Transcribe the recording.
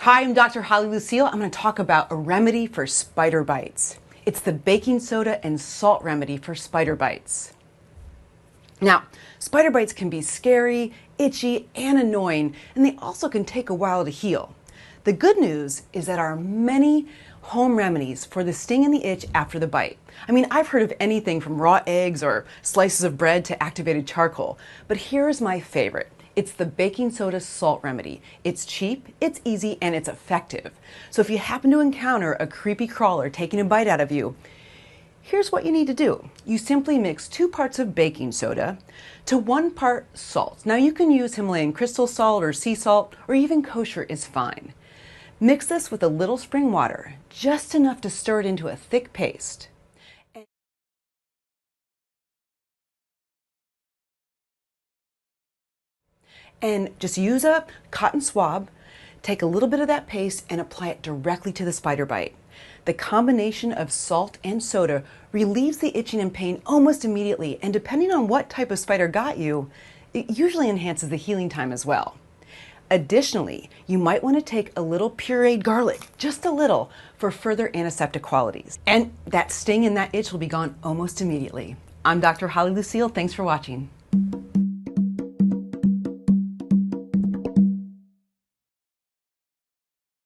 Hi, I'm Dr. Holly Lucille. I'm going to talk about a remedy for spider bites. It's the baking soda and salt remedy for spider bites. Now, spider bites can be scary, itchy, and annoying, and they also can take a while to heal. The good news is that there are many home remedies for the sting and the itch after the bite. I mean, I've heard of anything from raw eggs or slices of bread to activated charcoal, but here's my favorite. It's the baking soda salt remedy. It's cheap, it's easy, and it's effective. So if you happen to encounter a creepy crawler taking a bite out of you, here's what you need to do. You simply mix 2 parts of baking soda to 1 part salt. Now you can use Himalayan crystal salt or sea salt, or even kosher is fine. Mix this with a little spring water, just enough to stir it into a thick paste. And just use a cotton swab, take a little bit of that paste and apply it directly to the spider bite. The combination of salt and soda relieves the itching and pain almost immediately, and depending on what type of spider got you, it usually enhances the healing time as well. Additionally, you might want to take a little pureed garlic, just a little, for further antiseptic qualities. And that sting and that itch will be gone almost immediately. I'm Dr. Holly Lucille. Thanks for watching.